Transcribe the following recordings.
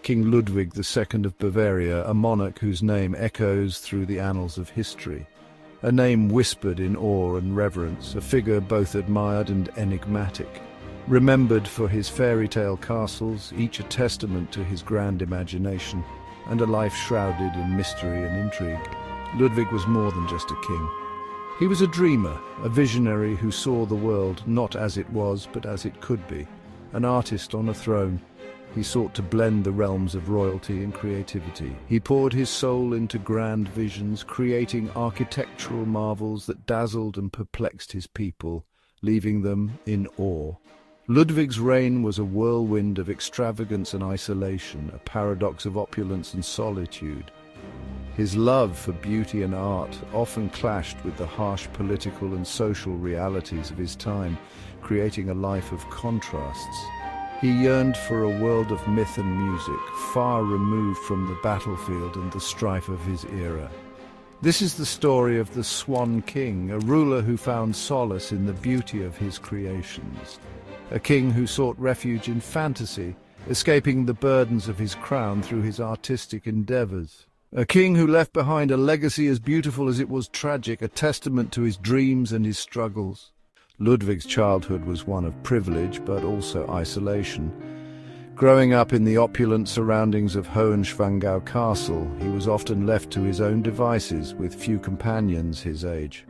King Ludwig II of Bavaria, a monarch whose name echoes through the annals of history. A name whispered in awe and reverence, a figure both admired and enigmatic. Remembered for his fairy tale castles, each a testament to his grand imagination, and a life shrouded in mystery and intrigue. Ludwig was more than just a king. He was a dreamer, a visionary who saw the world not as it was, but as it could be. An artist on a throne, he sought to blend the realms of royalty and creativity. He poured his soul into grand visions, creating architectural marvels that dazzled and perplexed his people, leaving them in awe. Ludwig's reign was a whirlwind of extravagance and isolation, a paradox of opulence and solitude. His love for beauty and art often clashed with the harsh political and social realities of his time, creating a life of contrasts. He yearned for a world of myth and music, far removed from the battlefield and the strife of his era. This is the story of the Swan King, a ruler who found solace in the beauty of his creations. A king who sought refuge in fantasy, escaping the burdens of his crown through his artistic endeavors. A king who left behind a legacy as beautiful as it was tragic, a testament to his dreams and his struggles. Ludwig's childhood was one of privilege, but also isolation. Growing up in the opulent surroundings of Hohenschwangau Castle, he was often left to his own devices, with few companions his age.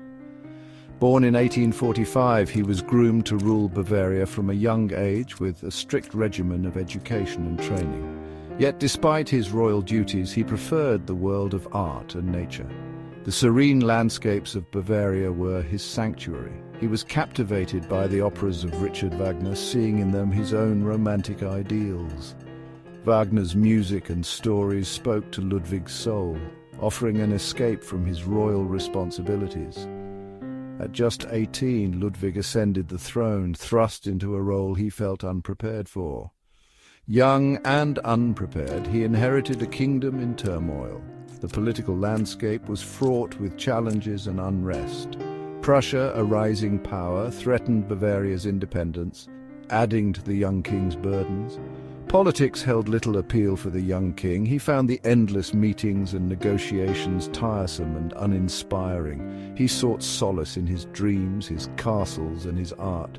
Born in 1845, he was groomed to rule Bavaria from a young age with a strict regimen of education and training. Yet despite his royal duties, he preferred the world of art and nature. The serene landscapes of Bavaria were his sanctuary. He was captivated by the operas of Richard Wagner, seeing in them his own romantic ideals. Wagner's music and stories spoke to Ludwig's soul, offering an escape from his royal responsibilities. At just 18, Ludwig ascended the throne, thrust into a role he felt unprepared for. Young and unprepared, he inherited a kingdom in turmoil. The political landscape was fraught with challenges and unrest. Prussia, a rising power, threatened Bavaria's independence, adding to the young king's burdens. Politics held little appeal for the young king. He found the endless meetings and negotiations tiresome and uninspiring. He sought solace in his dreams, his castles, and his art.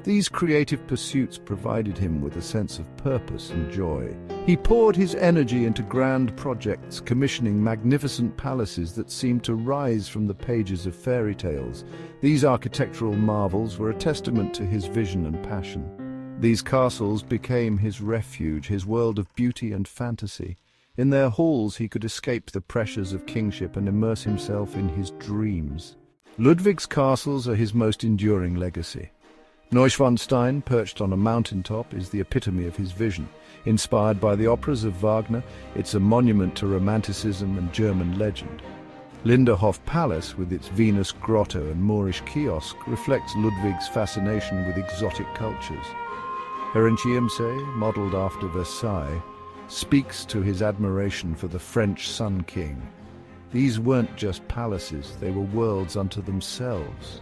These creative pursuits provided him with a sense of purpose and joy. He poured his energy into grand projects, commissioning magnificent palaces that seemed to rise from the pages of fairy tales. These architectural marvels were a testament to his vision and passion. These castles became his refuge, his world of beauty and fantasy. In their halls he could escape the pressures of kingship and immerse himself in his dreams. Ludwig's castles are his most enduring legacy. Neuschwanstein, perched on a mountaintop, is the epitome of his vision. Inspired by the operas of Wagner, it's a monument to romanticism and German legend. Linderhof Palace, with its Venus grotto and Moorish kiosk, reflects Ludwig's fascination with exotic cultures. Herrenchiemsee, modelled after Versailles, speaks to his admiration for the French Sun King. These weren't just palaces, they were worlds unto themselves.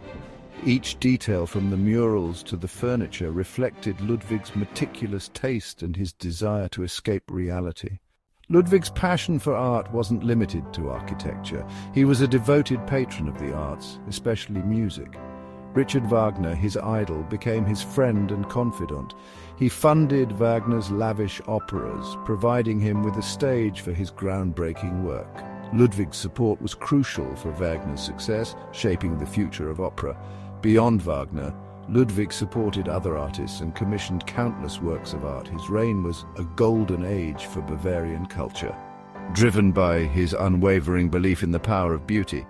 Each detail, from the murals to the furniture, reflected Ludwig's meticulous taste and his desire to escape reality. Ludwig's passion for art wasn't limited to architecture. He was a devoted patron of the arts, especially music. Richard Wagner, his idol, became his friend and confidant. He funded Wagner's lavish operas, providing him with a stage for his groundbreaking work. Ludwig's support was crucial for Wagner's success, shaping the future of opera. Beyond Wagner, Ludwig supported other artists and commissioned countless works of art. His reign was a golden age for Bavarian culture. Driven by his unwavering belief in the power of beauty,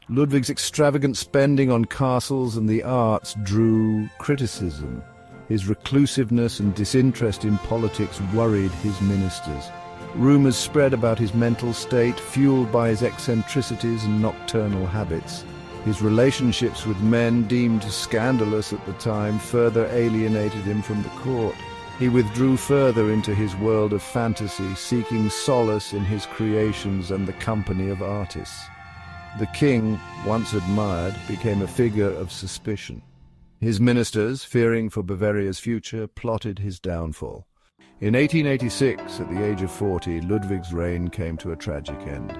Ludwig's extravagant spending on castles and the arts drew criticism. His reclusiveness and disinterest in politics worried his ministers. Rumors spread about his mental state, fueled by his eccentricities and nocturnal habits. His relationships with men, deemed scandalous at the time, further alienated him from the court. He withdrew further into his world of fantasy, seeking solace in his creations and the company of artists. The king, once admired, became a figure of suspicion. His ministers, fearing for Bavaria's future, plotted his downfall. In 1886, at the age of 40, Ludwig's reign came to a tragic end.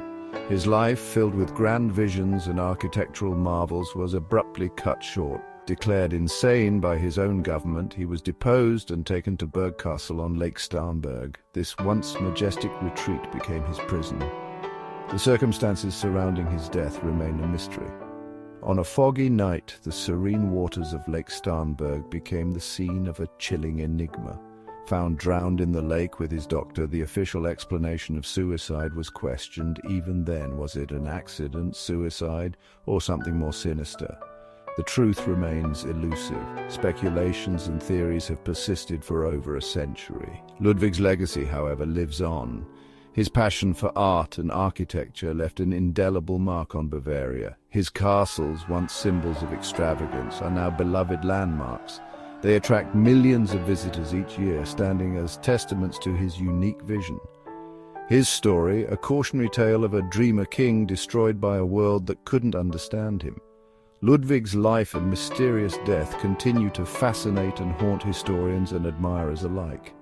His life, filled with grand visions and architectural marvels, was abruptly cut short. Declared insane by his own government, he was deposed and taken to Berg Castle on Lake Starnberg. This once majestic retreat became his prison. The circumstances surrounding his death remain a mystery. On a foggy night, the serene waters of Lake Starnberg became the scene of a chilling enigma. Found drowned in the lake with his doctor, the official explanation of suicide was questioned. Even then, was it an accident, suicide, or something more sinister? The truth remains elusive. Speculations and theories have persisted for over a century. Ludwig's legacy, however, lives on. His passion for art and architecture left an indelible mark on Bavaria. His castles, once symbols of extravagance, are now beloved landmarks. They attract millions of visitors each year, standing as testaments to his unique vision. His story, a cautionary tale of a dreamer king destroyed by a world that couldn't understand him. Ludwig's life and mysterious death continue to fascinate and haunt historians and admirers alike.